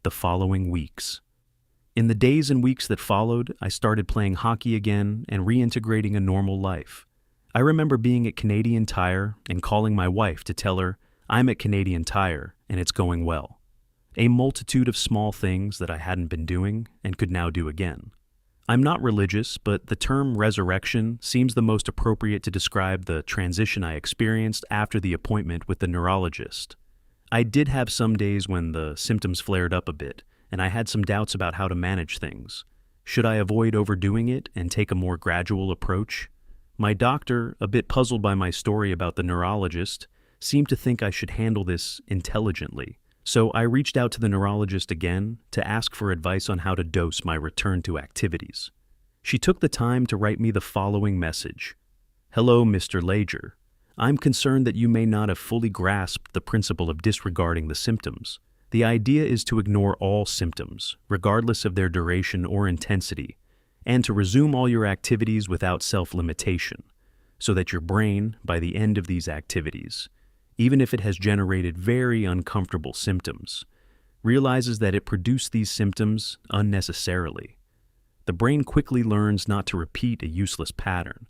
the following weeks. In the days and weeks that followed, I started playing hockey again and reintegrating a normal life. I remember being at Canadian Tire and calling my wife to tell her, "I'm at Canadian Tire and it's going well." A multitude of small things that I hadn't been doing and could now do again. I'm not religious, but the term resurrection seems the most appropriate to describe the transition I experienced after the appointment with the neurologist. I did have some days when the symptoms flared up a bit, and I had some doubts about how to manage things. Should I avoid overdoing it and take a more gradual approach? My doctor, a bit puzzled by my story about the neurologist, seemed to think I should handle this intelligently. So I reached out to the neurologist again to ask for advice on how to dose my return to activities. She took the time to write me the following message. "Hello, Mr. Lager. I'm concerned that you may not have fully grasped the principle of disregarding the symptoms. The idea is to ignore all symptoms, regardless of their duration or intensity, and to resume all your activities without self-limitation, so that your brain, by the end of these activities, even if it has generated very uncomfortable symptoms, realizes that it produced these symptoms unnecessarily. The brain quickly learns not to repeat a useless pattern.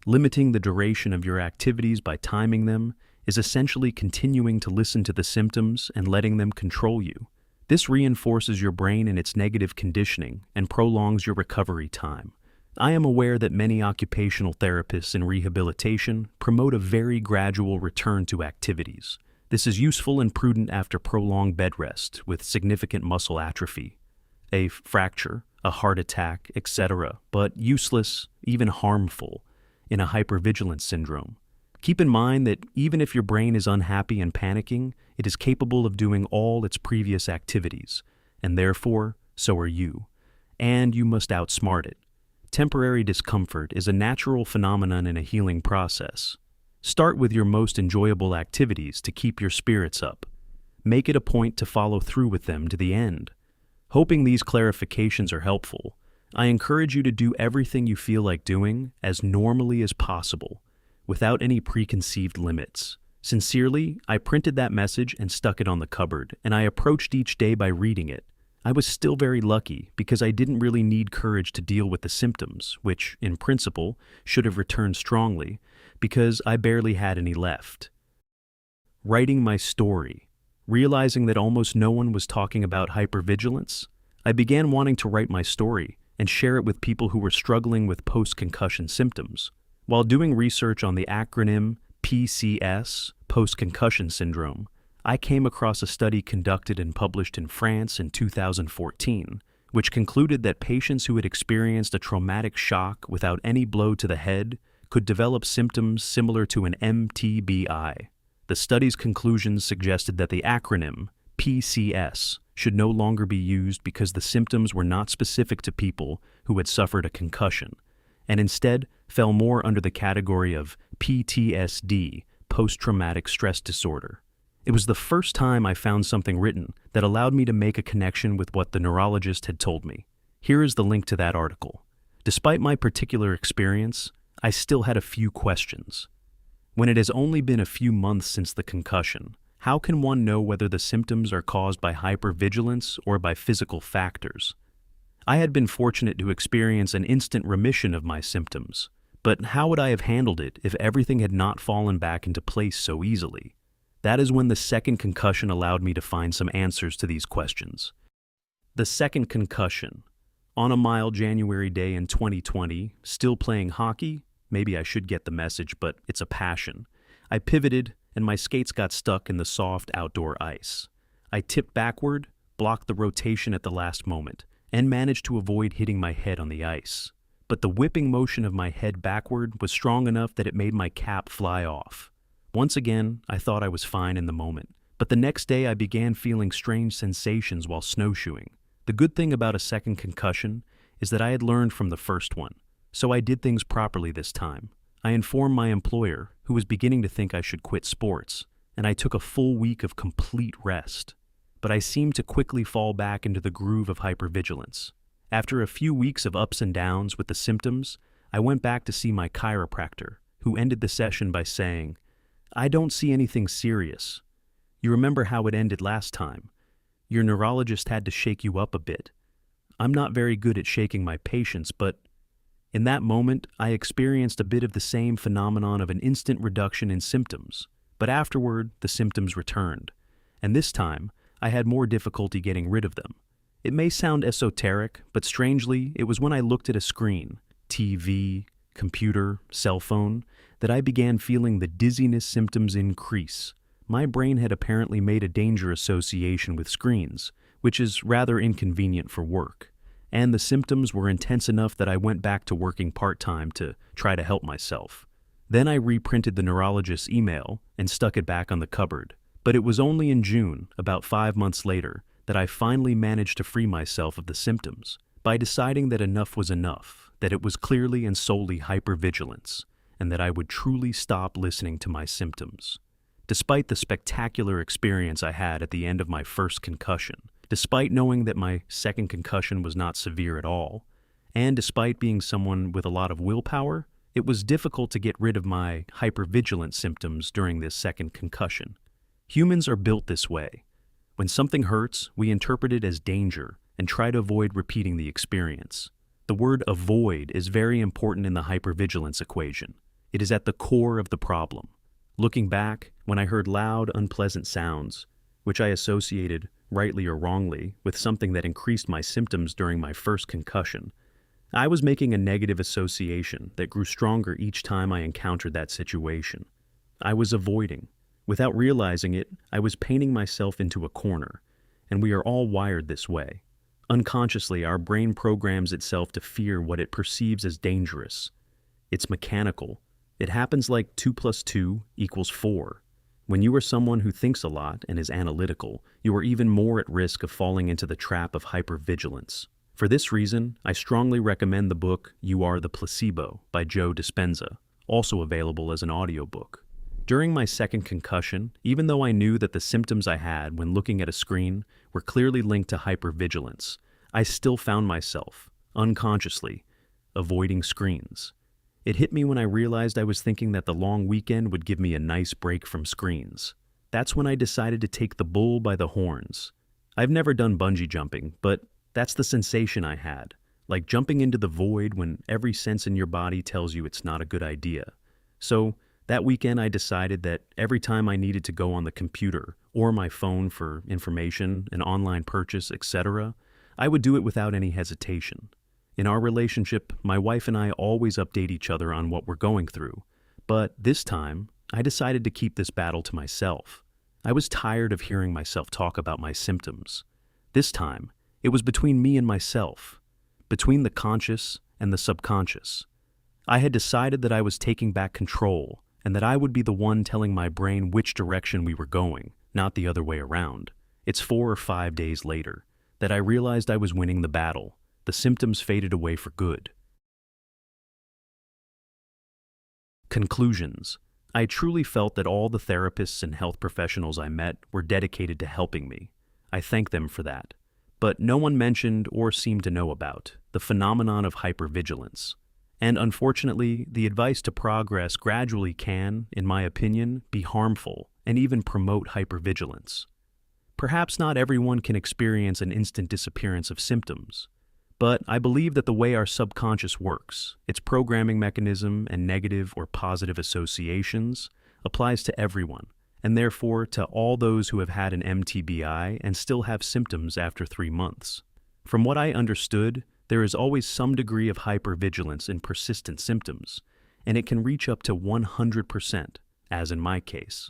Limiting the duration of your activities by timing them is essentially continuing to listen to the symptoms and letting them control you. This reinforces your brain in its negative conditioning and prolongs your recovery time. I am aware that many occupational therapists in rehabilitation promote a very gradual return to activities. This is useful and prudent after prolonged bed rest with significant muscle atrophy, a fracture, a heart attack, etc., but useless, even harmful, in a hypervigilance syndrome. Keep in mind that even if your brain is unhappy and panicking, it is capable of doing all its previous activities, and therefore, so are you. And you must outsmart it. Temporary discomfort is a natural phenomenon in a healing process. Start with your most enjoyable activities to keep your spirits up. Make it a point to follow through with them to the end. Hoping these clarifications are helpful, I encourage you to do everything you feel like doing as normally as possible, without any preconceived limits. Sincerely, I printed that message and stuck it on the cupboard, and I approached each day by reading it. I was still very lucky because I didn't really need courage to deal with the symptoms, which, in principle, should have returned strongly, because I barely had any left. Writing my story. Realizing that almost no one was talking about hypervigilance, I began wanting to write my story and share it with people who were struggling with post-concussion symptoms. While doing research on the acronym PCS, post-concussion syndrome, I came across a study conducted and published in France in 2014, which concluded that patients who had experienced a traumatic shock without any blow to the head could develop symptoms similar to an MTBI. The study's conclusions suggested that the acronym PCS should no longer be used because the symptoms were not specific to people who had suffered a concussion, and instead fell more under the category of PTSD, post-traumatic stress disorder. It was the first time I found something written that allowed me to make a connection with what the neurologist had told me. Here is the link to that article. Despite my particular experience, I still had a few questions. When it has only been a few months since the concussion, how can one know whether the symptoms are caused by hypervigilance or by physical factors? I had been fortunate to experience an instant remission of my symptoms, but how would I have handled it if everything had not fallen back into place so easily? That is when the second concussion allowed me to find some answers to these questions. The second concussion. On a mild January day in 2020, still playing hockey, maybe I should get the message, but it's a passion. I pivoted, and my skates got stuck in the soft outdoor ice. I tipped backward, blocked the rotation at the last moment, and managed to avoid hitting my head on the ice. But the whipping motion of my head backward was strong enough that it made my cap fly off. Once again, I thought I was fine in the moment, but the next day I began feeling strange sensations while snowshoeing. The good thing about a second concussion is that I had learned from the first one, so I did things properly this time. I informed my employer, who was beginning to think I should quit sports, and I took a full week of complete rest. But I seemed to quickly fall back into the groove of hypervigilance. After a few weeks of ups and downs with the symptoms, I went back to see my chiropractor, who ended the session by saying, "I don't see anything serious. You remember how it ended last time. Your neurologist had to shake you up a bit. I'm not very good at shaking my patients, but in that moment, I experienced a bit of the same phenomenon of an instant reduction in symptoms, but afterward, the symptoms returned, and this time, I had more difficulty getting rid of them. It may sound esoteric, but strangely, it was when I looked at a screen, TV, computer, cell phone, that I began feeling the dizziness symptoms increase. My brain had apparently made a danger association with screens, which is rather inconvenient for work, and the symptoms were intense enough that I went back to working part-time to try to help myself. Then I reprinted the neurologist's email and stuck it back on the cupboard, but it was only in June, about 5 months later, that I finally managed to free myself of the symptoms, by deciding that enough was enough, that it was clearly and solely hypervigilance, and that I would truly stop listening to my symptoms. Despite the spectacular experience I had at the end of my first concussion, despite knowing that my second concussion was not severe at all, and despite being someone with a lot of willpower, it was difficult to get rid of my hypervigilance symptoms during this second concussion. Humans are built this way. When something hurts, we interpret it as danger and try to avoid repeating the experience. The word avoid is very important in the hypervigilance equation. It is at the core of the problem. Looking back, when I heard loud, unpleasant sounds, which I associated, rightly or wrongly, with something that increased my symptoms during my first concussion, I was making a negative association that grew stronger each time I encountered that situation. I was avoiding. Without realizing it, I was painting myself into a corner, and we are all wired this way. Unconsciously, our brain programs itself to fear what it perceives as dangerous. It's mechanical. It happens like 2 + 2 = 4. When you are someone who thinks a lot and is analytical, you are even more at risk of falling into the trap of hypervigilance. For this reason, I strongly recommend the book You Are the Placebo by Joe Dispenza, also available as an audiobook. During my second concussion, even though I knew that the symptoms I had when looking at a screen were clearly linked to hypervigilance, I still found myself, unconsciously, avoiding screens. It hit me when I realized I was thinking that the long weekend would give me a nice break from screens. That's when I decided to take the bull by the horns. I've never done bungee jumping, but that's the sensation I had, like jumping into the void when every sense in your body tells you it's not a good idea. So, that weekend I decided that every time I needed to go on the computer or my phone for information, an online purchase, etc., I would do it without any hesitation. In our relationship, my wife and I always update each other on what we're going through, but this time, I decided to keep this battle to myself. I was tired of hearing myself talk about my symptoms. This time, it was between me and myself, between the conscious and the subconscious. I had decided that I was taking back control, and that I would be the one telling my brain which direction we were going, not the other way around. It's 4 or 5 days later that I realized I was winning the battle. The symptoms faded away for good. Conclusions. I truly felt that all the therapists and health professionals I met were dedicated to helping me. I thank them for that. But no one mentioned or seemed to know about the phenomenon of hypervigilance. And unfortunately, the advice to progress gradually can, in my opinion, be harmful and even promote hypervigilance. Perhaps not everyone can experience an instant disappearance of symptoms, but I believe that the way our subconscious works, its programming mechanism and negative or positive associations, applies to everyone, and therefore to all those who have had an MTBI and still have symptoms after 3 months. From what I understood, there is always some degree of hypervigilance in persistent symptoms, and it can reach up to 100%, as in my case.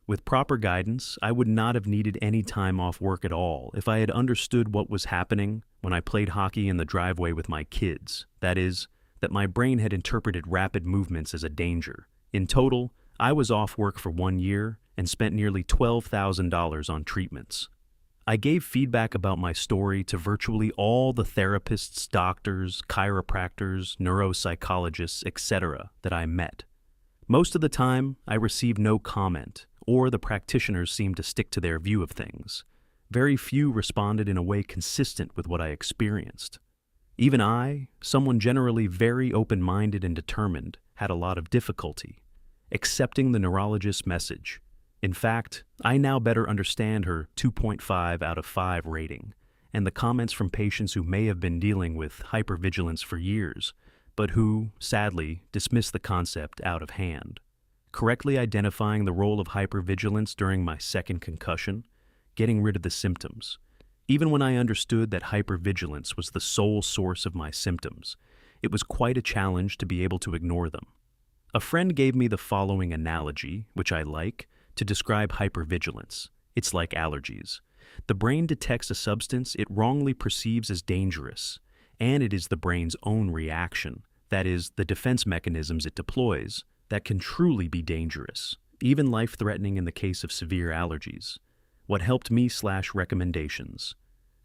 With proper guidance, I would not have needed any time off work at all if I had understood what was happening when I played hockey in the driveway with my kids. That is, that my brain had interpreted rapid movements as a danger. In total, I was off work for 1 year and spent nearly $12,000 on treatments. I gave feedback about my story to virtually all the therapists, doctors, chiropractors, neuropsychologists, etc. that I met. Most of the time, I received no comment, or the practitioners seemed to stick to their view of things. Very few responded in a way consistent with what I experienced. Even I, someone generally very open-minded and determined, had a lot of difficulty accepting the neurologist's message. In fact, I now better understand her 2.5 out of 5 rating, and the comments from patients who may have been dealing with hypervigilance for years, but who, sadly, dismiss the concept out of hand. Correctly identifying the role of hypervigilance during my second concussion, getting rid of the symptoms. Even when I understood that hypervigilance was the sole source of my symptoms, it was quite a challenge to be able to ignore them. A friend gave me the following analogy, which I like, to describe hypervigilance. It's like allergies. The brain detects a substance it wrongly perceives as dangerous, and it is the brain's own reaction, that is, the defense mechanisms it deploys, that can truly be dangerous, even life-threatening in the case of severe allergies. What helped me / recommendations: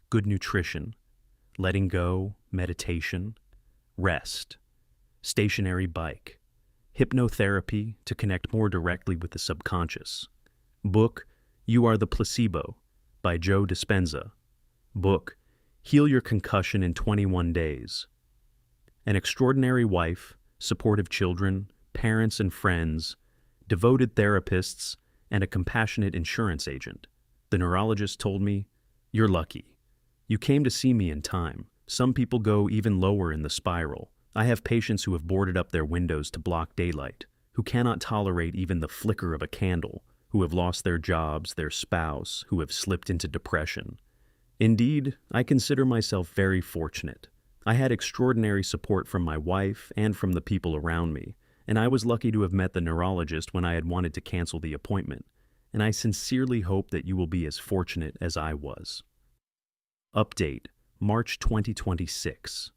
good nutrition, letting go, meditation, rest, stationary bike, hypnotherapy to connect more directly with the subconscious. Book, You Are the Placebo, by Joe Dispenza. Book, Heal Your Concussion in 21 Days. An extraordinary wife, supportive children, parents and friends, devoted therapists, and a compassionate insurance agent. The neurologist told me, "You're lucky. You came to see me in time. Some people go even lower in the spiral. I have patients who have boarded up their windows to block daylight, who cannot tolerate even the flicker of a candle, who have lost their jobs, their spouse, who have slipped into depression. Indeed, I consider myself very fortunate. I had extraordinary support from my wife and from the people around me, and I was lucky to have met the neurologist when I had wanted to cancel the appointment, and I sincerely hope that you will be as fortunate as I was." Update, March 2026.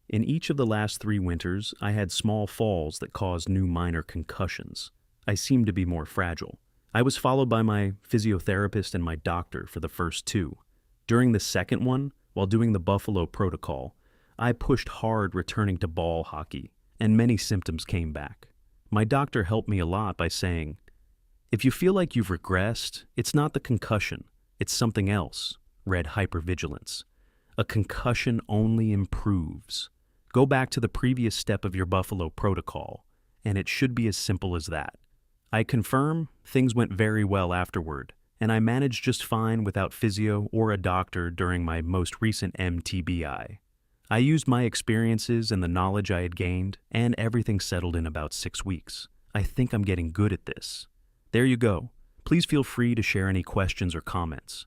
In each of the last 3 winters, I had small falls that caused new minor concussions. I seemed to be more fragile. I was followed by my physiotherapist and my doctor for the first 2. During the second one, while doing the Buffalo protocol, I pushed hard returning to ball hockey, and many symptoms came back. My doctor helped me a lot by saying, "If you feel like you've regressed, it's not the concussion, it's something else." Read hypervigilance. A concussion only improves. Go back to the previous step of your Buffalo protocol, and it should be as simple as that. I confirm things went very well afterward, and I managed just fine without physio or a doctor during my most recent MTBI. I used my experiences and the knowledge I had gained, and everything settled in about 6 weeks. I think I'm getting good at this. There you go. Please feel free to share any questions or comments.